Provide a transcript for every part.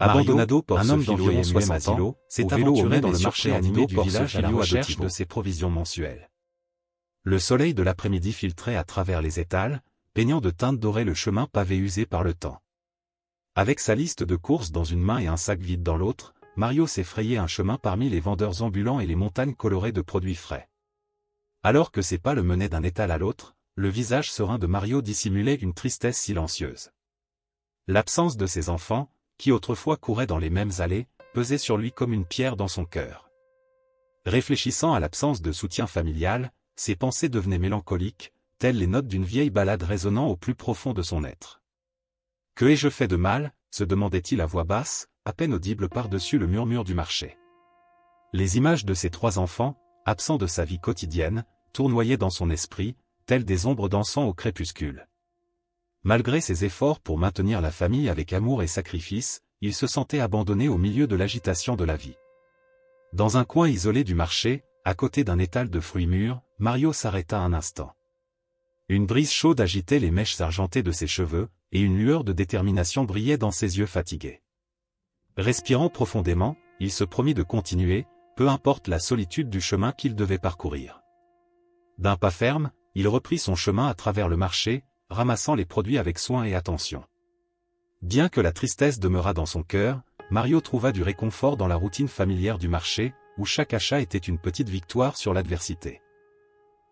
Abandonado un homme d'environ 60 ans, s'est aventuré dans le marché animé du village à la recherche de ses provisions mensuelles. Le soleil de l'après-midi filtrait à travers les étals, peignant de teintes dorées le chemin pavé usé par le temps. Avec sa liste de courses dans une main et un sac vide dans l'autre, Mario s'effrayait un chemin parmi les vendeurs ambulants et les montagnes colorées de produits frais. Alors que ses pas le menaient d'un étal à l'autre, le visage serein de Mario dissimulait une tristesse silencieuse. L'absence de ses enfants, qui autrefois couraient dans les mêmes allées, pesait sur lui comme une pierre dans son cœur. Réfléchissant à l'absence de soutien familial, ses pensées devenaient mélancoliques, telles les notes d'une vieille ballade résonnant au plus profond de son être. « Que ai-je fait de mal ?» se demandait-il à voix basse, à peine audible par-dessus le murmure du marché. Les images de ses 3 enfants, absents de sa vie quotidienne, tournoyaient dans son esprit, telles des ombres dansant au crépuscule. Malgré ses efforts pour maintenir la famille avec amour et sacrifice, il se sentait abandonné au milieu de l'agitation de la vie. Dans un coin isolé du marché, à côté d'un étal de fruits mûrs, Mario s'arrêta un instant. Une brise chaude agitait les mèches argentées de ses cheveux, et une lueur de détermination brillait dans ses yeux fatigués. Respirant profondément, il se promit de continuer, peu importe la solitude du chemin qu'il devait parcourir. D'un pas ferme, il reprit son chemin à travers le marché, ramassant les produits avec soin et attention. Bien que la tristesse demeurât dans son cœur, Mario trouva du réconfort dans la routine familière du marché, où chaque achat était une petite victoire sur l'adversité.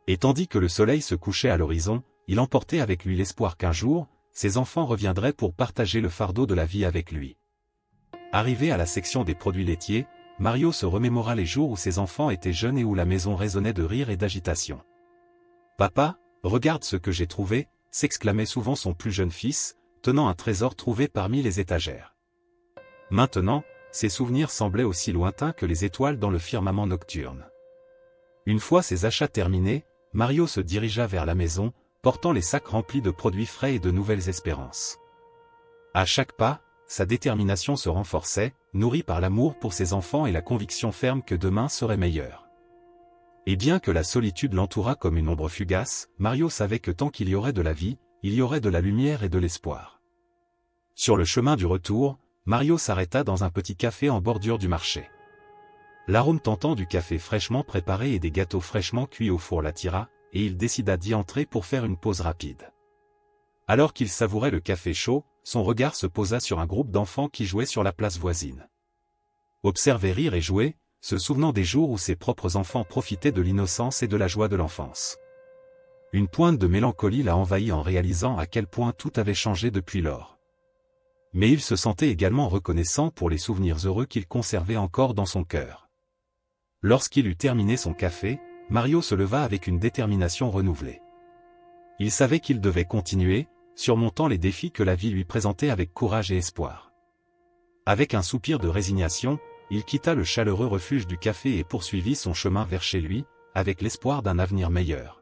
Et tandis que le soleil se couchait à l'horizon, il emportait avec lui l'espoir qu'un jour, ses enfants reviendraient pour partager le fardeau de la vie avec lui. Arrivé à la section des produits laitiers, Mario se remémora les jours où ses enfants étaient jeunes et où la maison résonnait de rire et d'agitation. « Papa, regarde ce que j'ai trouvé !» s'exclamait souvent son plus jeune fils, tenant un trésor trouvé parmi les étagères. Maintenant, ses souvenirs semblaient aussi lointains que les étoiles dans le firmament nocturne. Une fois ses achats terminés, Mario se dirigea vers la maison, portant les sacs remplis de produits frais et de nouvelles espérances. À chaque pas, sa détermination se renforçait, nourrie par l'amour pour ses enfants et la conviction ferme que demain serait meilleur. Et bien que la solitude l'entourât comme une ombre fugace, Mario savait que tant qu'il y aurait de la vie, il y aurait de la lumière et de l'espoir. Sur le chemin du retour, Mario s'arrêta dans un petit café en bordure du marché. L'arôme tentant du café fraîchement préparé et des gâteaux fraîchement cuits au four l'attira, et il décida d'y entrer pour faire une pause rapide. Alors qu'il savourait le café chaud, son regard se posa sur un groupe d'enfants qui jouaient sur la place voisine. Observer rire et jouer, se souvenant des jours où ses propres enfants profitaient de l'innocence et de la joie de l'enfance. Une pointe de mélancolie l'a envahi en réalisant à quel point tout avait changé depuis lors. Mais il se sentait également reconnaissant pour les souvenirs heureux qu'il conservait encore dans son cœur. Lorsqu'il eut terminé son café, Mario se leva avec une détermination renouvelée. Il savait qu'il devait continuer, surmontant les défis que la vie lui présentait avec courage et espoir. Avec un soupir de résignation, il quitta le chaleureux refuge du café et poursuivit son chemin vers chez lui, avec l'espoir d'un avenir meilleur.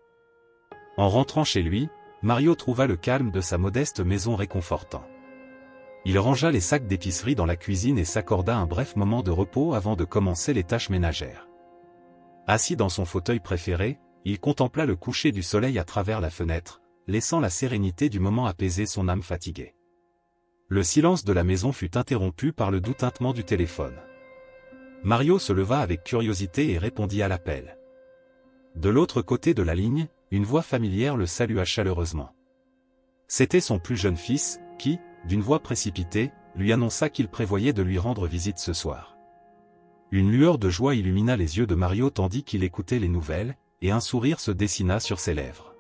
En rentrant chez lui, Mario trouva le calme de sa modeste maison réconfortant. Il rangea les sacs d'épicerie dans la cuisine et s'accorda un bref moment de repos avant de commencer les tâches ménagères. Assis dans son fauteuil préféré, il contempla le coucher du soleil à travers la fenêtre, laissant la sérénité du moment apaiser son âme fatiguée. Le silence de la maison fut interrompu par le doux tintement du téléphone. Mario se leva avec curiosité et répondit à l'appel. De l'autre côté de la ligne, une voix familière le salua chaleureusement. C'était son plus jeune fils, qui, d'une voix précipitée, lui annonça qu'il prévoyait de lui rendre visite ce soir. Une lueur de joie illumina les yeux de Mario tandis qu'il écoutait les nouvelles, et un sourire se dessina sur ses lèvres.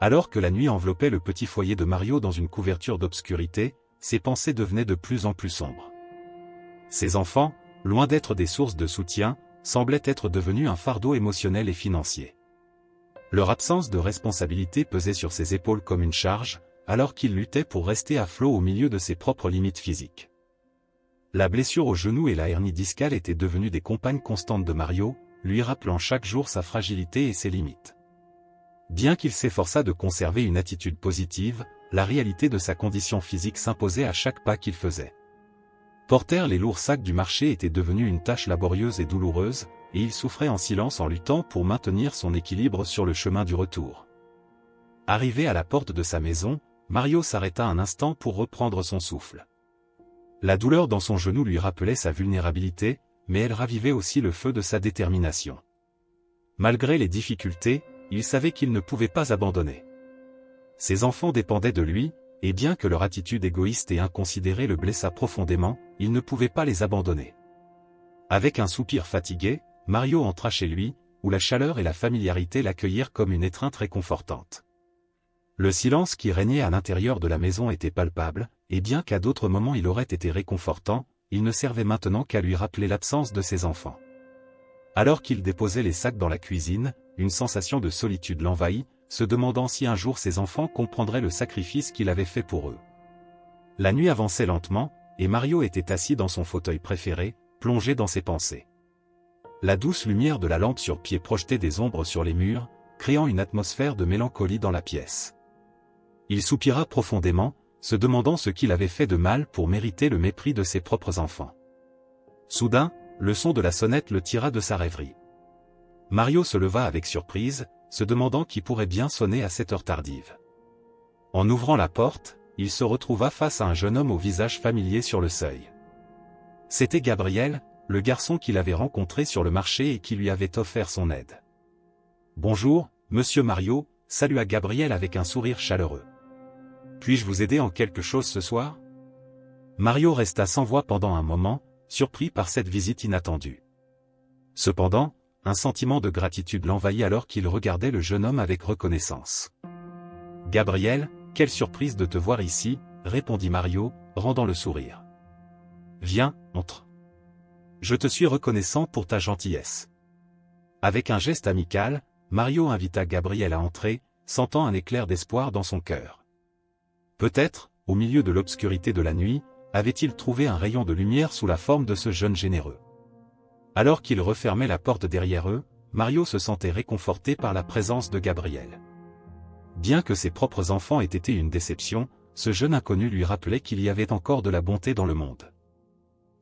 Alors que la nuit enveloppait le petit foyer de Mario dans une couverture d'obscurité, ses pensées devenaient de plus en plus sombres. Ses enfants, loin d'être des sources de soutien, semblaient être devenus un fardeau émotionnel et financier. Leur absence de responsabilité pesait sur ses épaules comme une charge, alors qu'il luttait pour rester à flot au milieu de ses propres limites physiques. La blessure au genou et la hernie discale étaient devenues des compagnes constantes de Mario, lui rappelant chaque jour sa fragilité et ses limites. Bien qu'il s'efforçât de conserver une attitude positive, la réalité de sa condition physique s'imposait à chaque pas qu'il faisait. Porter les lourds sacs du marché était devenu une tâche laborieuse et douloureuse, et il souffrait en silence en luttant pour maintenir son équilibre sur le chemin du retour. Arrivé à la porte de sa maison, Mario s'arrêta un instant pour reprendre son souffle. La douleur dans son genou lui rappelait sa vulnérabilité, mais elle ravivait aussi le feu de sa détermination. Malgré les difficultés, il savait qu'il ne pouvait pas abandonner. Ses enfants dépendaient de lui, et bien que leur attitude égoïste et inconsidérée le blessât profondément, il ne pouvait pas les abandonner. Avec un soupir fatigué, Mario entra chez lui, où la chaleur et la familiarité l'accueillirent comme une étreinte réconfortante. Le silence qui régnait à l'intérieur de la maison était palpable, et bien qu'à d'autres moments il aurait été réconfortant, il ne servait maintenant qu'à lui rappeler l'absence de ses enfants. Alors qu'il déposait les sacs dans la cuisine, une sensation de solitude l'envahit, se demandant si un jour ses enfants comprendraient le sacrifice qu'il avait fait pour eux. La nuit avançait lentement, et Mario était assis dans son fauteuil préféré, plongé dans ses pensées. La douce lumière de la lampe sur pied projetait des ombres sur les murs, créant une atmosphère de mélancolie dans la pièce. Il soupira profondément, se demandant ce qu'il avait fait de mal pour mériter le mépris de ses propres enfants. Soudain, le son de la sonnette le tira de sa rêverie. Mario se leva avec surprise, se demandant qui pourrait bien sonner à cette heure tardive. En ouvrant la porte, il se retrouva face à un jeune homme au visage familier sur le seuil. C'était Gabriel, le garçon qu'il avait rencontré sur le marché et qui lui avait offert son aide. « Bonjour, monsieur Mario », salua Gabriel avec un sourire chaleureux. « Puis-je vous aider en quelque chose ce soir ?» Mario resta sans voix pendant un moment, surpris par cette visite inattendue. Cependant, un sentiment de gratitude l'envahit alors qu'il regardait le jeune homme avec reconnaissance. « Gabriel, quelle surprise de te voir ici », répondit Mario, rendant le sourire. « Viens, entre. Je te suis reconnaissant pour ta gentillesse. » Avec un geste amical, Mario invita Gabriel à entrer, sentant un éclair d'espoir dans son cœur. Peut-être, au milieu de l'obscurité de la nuit, avait-il trouvé un rayon de lumière sous la forme de ce jeune généreux. Alors qu'il refermait la porte derrière eux, Mario se sentait réconforté par la présence de Gabriel. Bien que ses propres enfants aient été une déception, ce jeune inconnu lui rappelait qu'il y avait encore de la bonté dans le monde.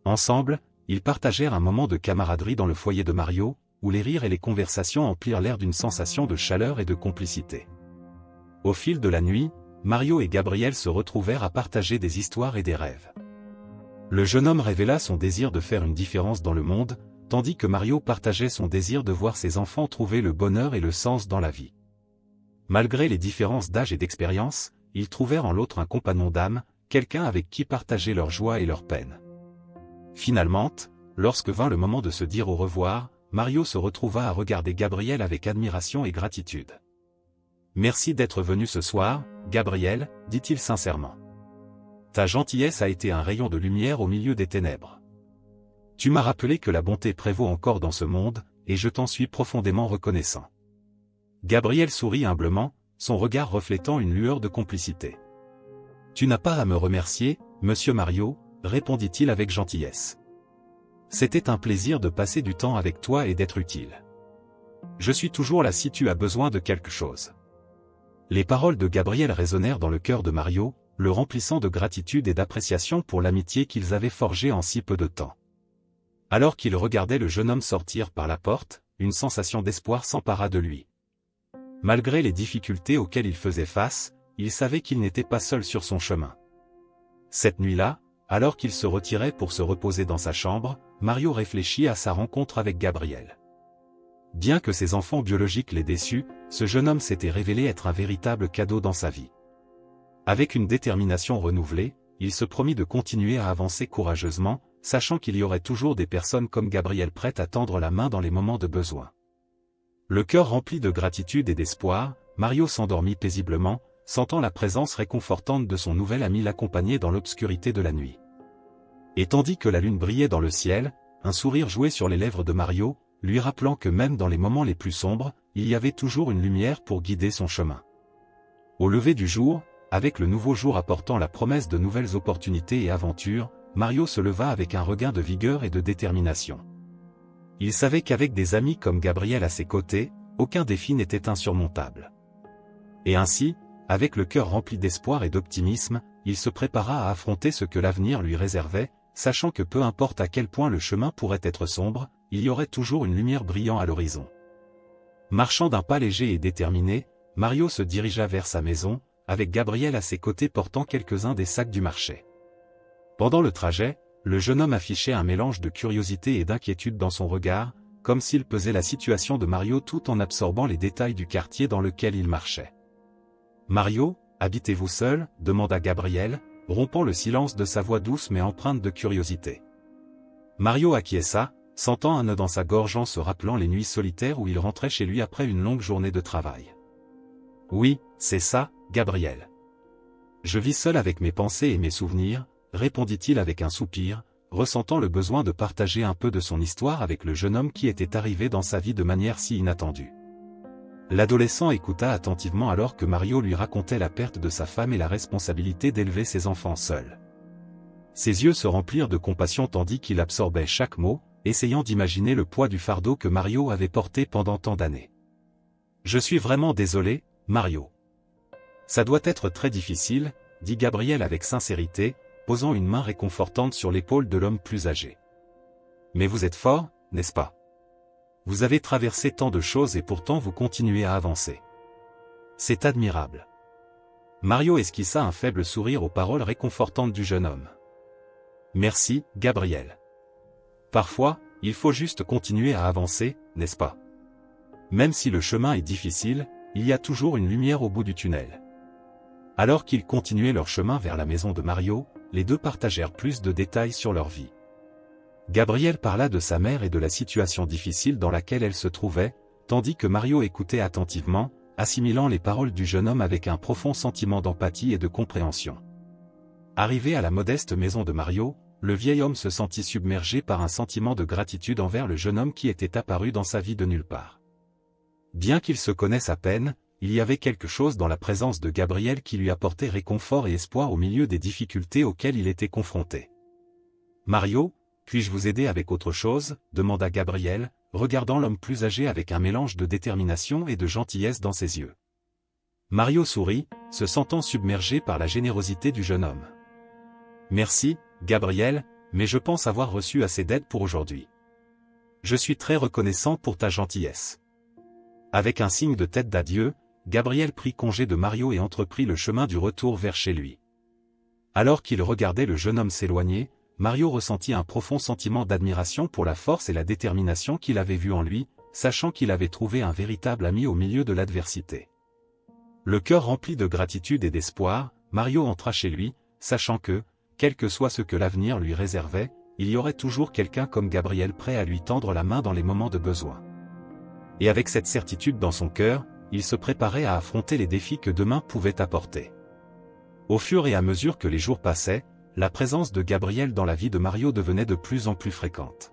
Ensemble, ils partagèrent un moment de camaraderie dans le foyer de Mario, où les rires et les conversations emplirent l'air d'une sensation de chaleur et de complicité. Au fil de la nuit, Mario et Gabriel se retrouvèrent à partager des histoires et des rêves. Le jeune homme révéla son désir de faire une différence dans le monde, tandis que Mario partageait son désir de voir ses enfants trouver le bonheur et le sens dans la vie. Malgré les différences d'âge et d'expérience, ils trouvèrent en l'autre un compagnon d'âme, quelqu'un avec qui partager leur joie et leur peine. Finalement, lorsque vint le moment de se dire au revoir, Mario se retrouva à regarder Gabriel avec admiration et gratitude. « Merci d'être venu ce soir, Gabriel, dit-il sincèrement. Ta gentillesse a été un rayon de lumière au milieu des ténèbres. Tu m'as rappelé que la bonté prévaut encore dans ce monde, et je t'en suis profondément reconnaissant. » Gabriel sourit humblement, son regard reflétant une lueur de complicité. « Tu n'as pas à me remercier, monsieur Mario, » répondit-il avec gentillesse. « C'était un plaisir de passer du temps avec toi et d'être utile. Je suis toujours là si tu as besoin de quelque chose. » Les paroles de Gabriel résonnèrent dans le cœur de Mario, le remplissant de gratitude et d'appréciation pour l'amitié qu'ils avaient forgée en si peu de temps. Alors qu'il regardait le jeune homme sortir par la porte, une sensation d'espoir s'empara de lui. Malgré les difficultés auxquelles il faisait face, il savait qu'il n'était pas seul sur son chemin. Cette nuit-là, alors qu'il se retirait pour se reposer dans sa chambre, Mario réfléchit à sa rencontre avec Gabriel. Bien que ses enfants biologiques l'aient déçu, ce jeune homme s'était révélé être un véritable cadeau dans sa vie. Avec une détermination renouvelée, il se promit de continuer à avancer courageusement, sachant qu'il y aurait toujours des personnes comme Gabriel prêtes à tendre la main dans les moments de besoin. Le cœur rempli de gratitude et d'espoir, Mario s'endormit paisiblement, sentant la présence réconfortante de son nouvel ami l'accompagner dans l'obscurité de la nuit. Et tandis que la lune brillait dans le ciel, un sourire jouait sur les lèvres de Mario, lui rappelant que même dans les moments les plus sombres, il y avait toujours une lumière pour guider son chemin. Au lever du jour, avec le nouveau jour apportant la promesse de nouvelles opportunités et aventures, Mario se leva avec un regain de vigueur et de détermination. Il savait qu'avec des amis comme Gabriel à ses côtés, aucun défi n'était insurmontable. Et ainsi, avec le cœur rempli d'espoir et d'optimisme, il se prépara à affronter ce que l'avenir lui réservait, sachant que peu importe à quel point le chemin pourrait être sombre, il y aurait toujours une lumière brillant à l'horizon. Marchant d'un pas léger et déterminé, Mario se dirigea vers sa maison, avec Gabriel à ses côtés portant quelques-uns des sacs du marché. Pendant le trajet, le jeune homme affichait un mélange de curiosité et d'inquiétude dans son regard, comme s'il pesait la situation de Mario tout en absorbant les détails du quartier dans lequel il marchait. « Mario, habitez-vous seul ?» demanda Gabriel, rompant le silence de sa voix douce mais empreinte de curiosité. Mario acquiesça, sentant un nœud dans sa gorge en se rappelant les nuits solitaires où il rentrait chez lui après une longue journée de travail. « Oui, c'est ça, Gabriel. Je vis seul avec mes pensées et mes souvenirs, » répondit-il avec un soupir, ressentant le besoin de partager un peu de son histoire avec le jeune homme qui était arrivé dans sa vie de manière si inattendue. L'adolescent écouta attentivement alors que Mario lui racontait la perte de sa femme et la responsabilité d'élever ses enfants seuls. Ses yeux se remplirent de compassion tandis qu'il absorbait chaque mot, essayant d'imaginer le poids du fardeau que Mario avait porté pendant tant d'années. « Je suis vraiment désolé, Mario. Ça doit être très difficile, » dit Gabriel avec sincérité, posant une main réconfortante sur l'épaule de l'homme plus âgé. « Mais vous êtes fort, n'est-ce pas? Vous avez traversé tant de choses et pourtant vous continuez à avancer. C'est admirable. » Mario esquissa un faible sourire aux paroles réconfortantes du jeune homme. « Merci, Gabriel. Parfois, il faut juste continuer à avancer, n'est-ce pas? Même si le chemin est difficile, il y a toujours une lumière au bout du tunnel. » Alors qu'ils continuaient leur chemin vers la maison de Mario, les deux partagèrent plus de détails sur leur vie. Gabriel parla de sa mère et de la situation difficile dans laquelle elle se trouvait, tandis que Mario écoutait attentivement, assimilant les paroles du jeune homme avec un profond sentiment d'empathie et de compréhension. Arrivé à la modeste maison de Mario, le vieil homme se sentit submergé par un sentiment de gratitude envers le jeune homme qui était apparu dans sa vie de nulle part. Bien qu'ils se connaissent à peine, il y avait quelque chose dans la présence de Gabriel qui lui apportait réconfort et espoir au milieu des difficultés auxquelles il était confronté. « Mario, puis-je vous aider avec autre chose ?» demanda Gabriel, regardant l'homme plus âgé avec un mélange de détermination et de gentillesse dans ses yeux. Mario sourit, se sentant submergé par la générosité du jeune homme. « Merci, Gabriel, mais je pense avoir reçu assez d'aide pour aujourd'hui. Je suis très reconnaissant pour ta gentillesse. » Avec un signe de tête d'adieu, Gabriel prit congé de Mario et entreprit le chemin du retour vers chez lui. Alors qu'il regardait le jeune homme s'éloigner, Mario ressentit un profond sentiment d'admiration pour la force et la détermination qu'il avait vue en lui, sachant qu'il avait trouvé un véritable ami au milieu de l'adversité. Le cœur rempli de gratitude et d'espoir, Mario entra chez lui, sachant que, quel que soit ce que l'avenir lui réservait, il y aurait toujours quelqu'un comme Gabriel prêt à lui tendre la main dans les moments de besoin. Et avec cette certitude dans son cœur, il se préparait à affronter les défis que demain pouvait apporter. Au fur et à mesure que les jours passaient, la présence de Gabriel dans la vie de Mario devenait de plus en plus fréquente.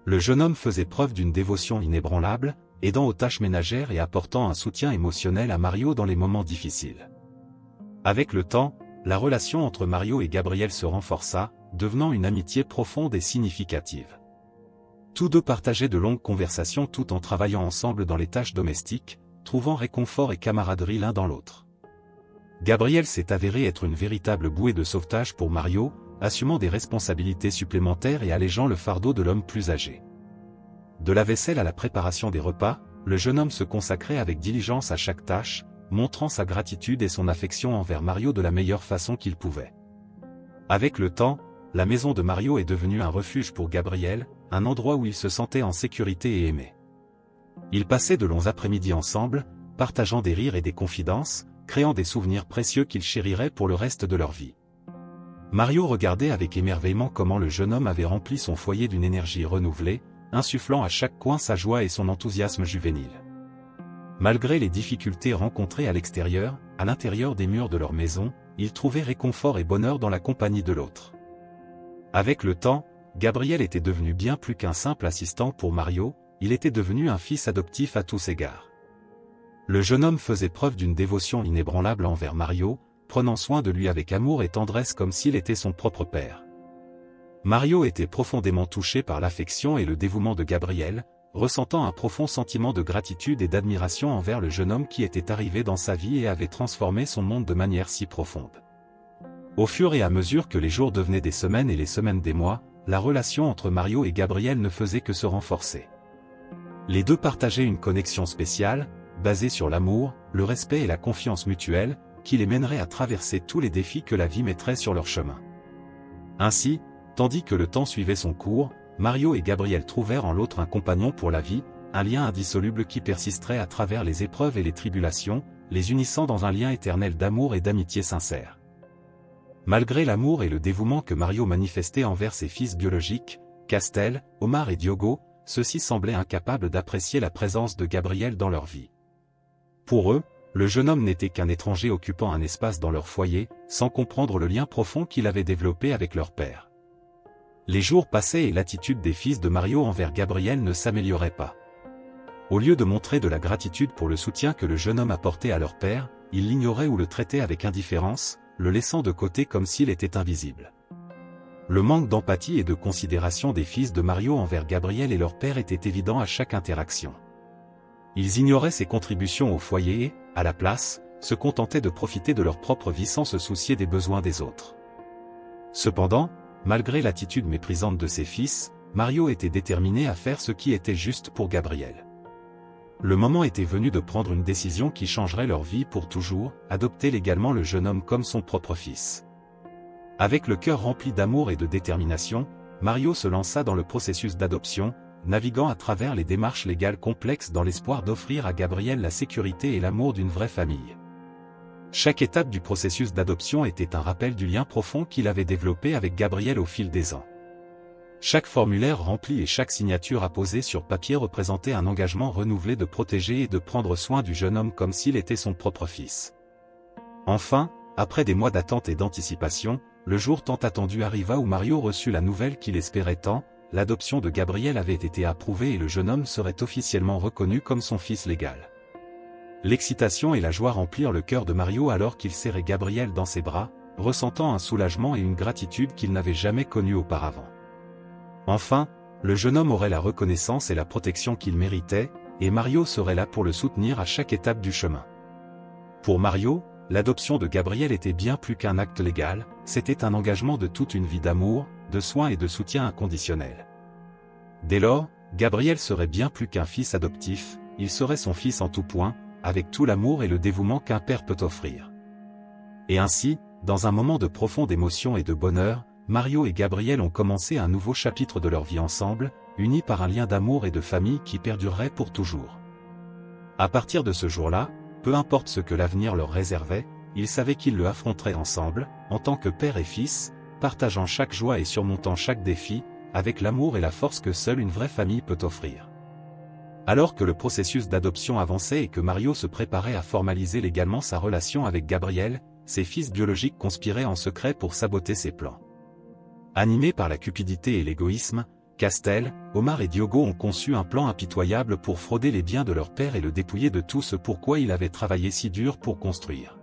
Le jeune homme faisait preuve d'une dévotion inébranlable, aidant aux tâches ménagères et apportant un soutien émotionnel à Mario dans les moments difficiles. Avec le temps, la relation entre Mario et Gabriel se renforça, devenant une amitié profonde et significative. Tous deux partageaient de longues conversations tout en travaillant ensemble dans les tâches domestiques, trouvant réconfort et camaraderie l'un dans l'autre. Gabriel s'est avéré être une véritable bouée de sauvetage pour Mario, assumant des responsabilités supplémentaires et allégeant le fardeau de l'homme plus âgé. De la vaisselle à la préparation des repas, le jeune homme se consacrait avec diligence à chaque tâche, montrant sa gratitude et son affection envers Mario de la meilleure façon qu'il pouvait. Avec le temps, la maison de Mario est devenue un refuge pour Gabriel, un endroit où il se sentait en sécurité et aimé. Ils passaient de longs après-midi ensemble, partageant des rires et des confidences, créant des souvenirs précieux qu'ils chériraient pour le reste de leur vie. Mario regardait avec émerveillement comment le jeune homme avait rempli son foyer d'une énergie renouvelée, insufflant à chaque coin sa joie et son enthousiasme juvénile. Malgré les difficultés rencontrées à l'extérieur, à l'intérieur des murs de leur maison, ils trouvaient réconfort et bonheur dans la compagnie de l'autre. Avec le temps, Gabriel était devenu bien plus qu'un simple assistant pour Mario, il était devenu un fils adoptif à tous égards. Le jeune homme faisait preuve d'une dévotion inébranlable envers Mario, prenant soin de lui avec amour et tendresse comme s'il était son propre père. Mario était profondément touché par l'affection et le dévouement de Gabriel, ressentant un profond sentiment de gratitude et d'admiration envers le jeune homme qui était arrivé dans sa vie et avait transformé son monde de manière si profonde. Au fur et à mesure que les jours devenaient des semaines et les semaines des mois, la relation entre Mario et Gabriel ne faisait que se renforcer. Les deux partageaient une connexion spéciale, basée sur l'amour, le respect et la confiance mutuelle, qui les mènerait à traverser tous les défis que la vie mettrait sur leur chemin. Ainsi, tandis que le temps suivait son cours, Mario et Gabriel trouvèrent en l'autre un compagnon pour la vie, un lien indissoluble qui persisterait à travers les épreuves et les tribulations, les unissant dans un lien éternel d'amour et d'amitié sincère. Malgré l'amour et le dévouement que Mario manifestait envers ses fils biologiques, Castel, Omar et Diogo, ceux-ci semblaient incapables d'apprécier la présence de Gabriel dans leur vie. Pour eux, le jeune homme n'était qu'un étranger occupant un espace dans leur foyer, sans comprendre le lien profond qu'il avait développé avec leur père. Les jours passaient et l'attitude des fils de Mario envers Gabriel ne s'améliorait pas. Au lieu de montrer de la gratitude pour le soutien que le jeune homme apportait à leur père, ils l'ignoraient ou le traitaient avec indifférence, le laissant de côté comme s'il était invisible. Le manque d'empathie et de considération des fils de Mario envers Gabriel et leur père était évident à chaque interaction. Ils ignoraient ses contributions au foyer et, à la place, se contentaient de profiter de leur propre vie sans se soucier des besoins des autres. Cependant, malgré l'attitude méprisante de ses fils, Mario était déterminé à faire ce qui était juste pour Gabriel. Le moment était venu de prendre une décision qui changerait leur vie pour toujours, adopter légalement le jeune homme comme son propre fils. Avec le cœur rempli d'amour et de détermination, Mario se lança dans le processus d'adoption, naviguant à travers les démarches légales complexes dans l'espoir d'offrir à Gabriel la sécurité et l'amour d'une vraie famille. Chaque étape du processus d'adoption était un rappel du lien profond qu'il avait développé avec Gabriel au fil des ans. Chaque formulaire rempli et chaque signature apposée sur papier représentait un engagement renouvelé de protéger et de prendre soin du jeune homme comme s'il était son propre fils. Enfin, après des mois d'attente et d'anticipation, le jour tant attendu arriva où Mario reçut la nouvelle qu'il espérait tant, l'adoption de Gabriel avait été approuvée et le jeune homme serait officiellement reconnu comme son fils légal. L'excitation et la joie remplirent le cœur de Mario alors qu'il serrait Gabriel dans ses bras, ressentant un soulagement et une gratitude qu'il n'avait jamais connue auparavant. Enfin, le jeune homme aurait la reconnaissance et la protection qu'il méritait, et Mario serait là pour le soutenir à chaque étape du chemin. Pour Mario, l'adoption de Gabriel était bien plus qu'un acte légal, c'était un engagement de toute une vie d'amour, de soins et de soutien inconditionnel. Dès lors, Gabriel serait bien plus qu'un fils adoptif, il serait son fils en tout point, avec tout l'amour et le dévouement qu'un père peut offrir. Et ainsi, dans un moment de profonde émotion et de bonheur, Mario et Gabriel ont commencé un nouveau chapitre de leur vie ensemble, unis par un lien d'amour et de famille qui perdurerait pour toujours. À partir de ce jour-là, peu importe ce que l'avenir leur réservait, ils savaient qu'ils le affronteraient ensemble, en tant que père et fils, partageant chaque joie et surmontant chaque défi, avec l'amour et la force que seule une vraie famille peut offrir. Alors que le processus d'adoption avançait et que Mario se préparait à formaliser légalement sa relation avec Gabriel, ses fils biologiques conspiraient en secret pour saboter ses plans. Animés par la cupidité et l'égoïsme, Castel, Omar et Diogo ont conçu un plan impitoyable pour frauder les biens de leur père et le dépouiller de tout ce pourquoi il avait travaillé si dur pour construire.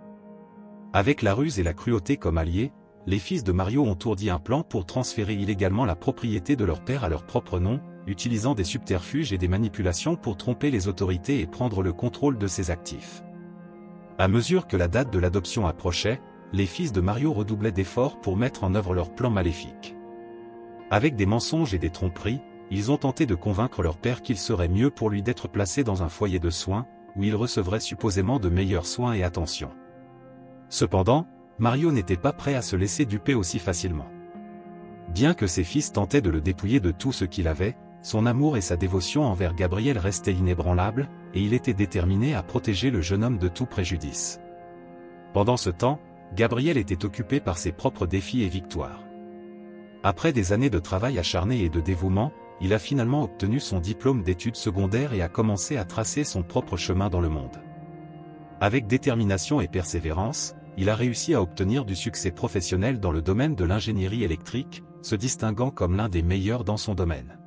Avec la ruse et la cruauté comme alliés, les fils de Mario ont ourdi un plan pour transférer illégalement la propriété de leur père à leur propre nom, utilisant des subterfuges et des manipulations pour tromper les autorités et prendre le contrôle de ses actifs. À mesure que la date de l'adoption approchait, les fils de Mario redoublaient d'efforts pour mettre en œuvre leur plan maléfique. Avec des mensonges et des tromperies, ils ont tenté de convaincre leur père qu'il serait mieux pour lui d'être placé dans un foyer de soins, où il recevrait supposément de meilleurs soins et attention. Cependant, Mario n'était pas prêt à se laisser duper aussi facilement. Bien que ses fils tentaient de le dépouiller de tout ce qu'il avait, son amour et sa dévotion envers Gabriel restaient inébranlables, et il était déterminé à protéger le jeune homme de tout préjudice. Pendant ce temps, Gabriel était occupé par ses propres défis et victoires. Après des années de travail acharné et de dévouement, il a finalement obtenu son diplôme d'études secondaires et a commencé à tracer son propre chemin dans le monde. Avec détermination et persévérance, il a réussi à obtenir du succès professionnel dans le domaine de l'ingénierie électrique, se distinguant comme l'un des meilleurs dans son domaine.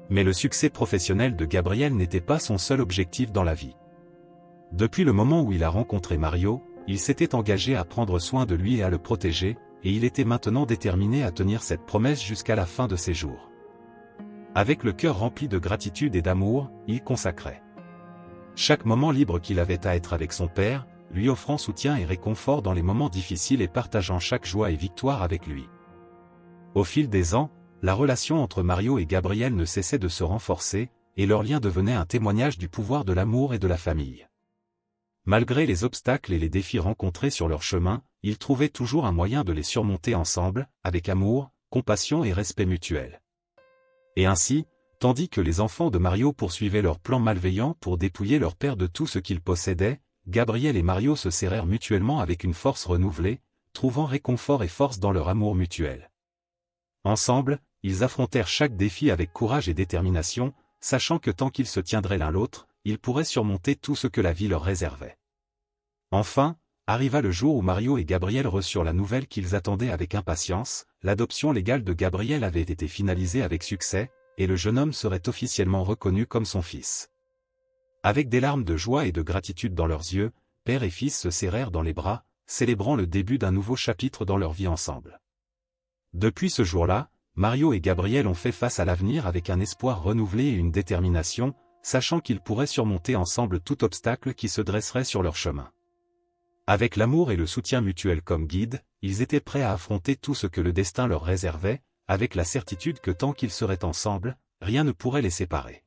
Mais le succès professionnel de Gabriel n'était pas son seul objectif dans la vie. Depuis le moment où il a rencontré Mario, il s'était engagé à prendre soin de lui et à le protéger, et il était maintenant déterminé à tenir cette promesse jusqu'à la fin de ses jours. Avec le cœur rempli de gratitude et d'amour, il consacrait chaque moment libre qu'il avait à être avec son père, lui offrant soutien et réconfort dans les moments difficiles et partageant chaque joie et victoire avec lui. Au fil des ans, la relation entre Mario et Gabriel ne cessait de se renforcer, et leur lien devenait un témoignage du pouvoir de l'amour et de la famille. Malgré les obstacles et les défis rencontrés sur leur chemin, ils trouvaient toujours un moyen de les surmonter ensemble, avec amour, compassion et respect mutuel. Et ainsi, tandis que les enfants de Mario poursuivaient leur plan malveillant pour dépouiller leur père de tout ce qu'il possédait, Gabriel et Mario se serrèrent mutuellement avec une force renouvelée, trouvant réconfort et force dans leur amour mutuel. Ensemble, ils affrontèrent chaque défi avec courage et détermination, sachant que tant qu'ils se tiendraient l'un l'autre, ils pourraient surmonter tout ce que la vie leur réservait. Enfin, arriva le jour où Mario et Gabriel reçurent la nouvelle qu'ils attendaient avec impatience, l'adoption légale de Gabriel avait été finalisée avec succès, et le jeune homme serait officiellement reconnu comme son fils. Avec des larmes de joie et de gratitude dans leurs yeux, père et fils se serrèrent dans les bras, célébrant le début d'un nouveau chapitre dans leur vie ensemble. Depuis ce jour-là, Mario et Gabriel ont fait face à l'avenir avec un espoir renouvelé et une détermination, sachant qu'ils pourraient surmonter ensemble tout obstacle qui se dresserait sur leur chemin. Avec l'amour et le soutien mutuel comme guide, ils étaient prêts à affronter tout ce que le destin leur réservait, avec la certitude que tant qu'ils seraient ensemble, rien ne pourrait les séparer.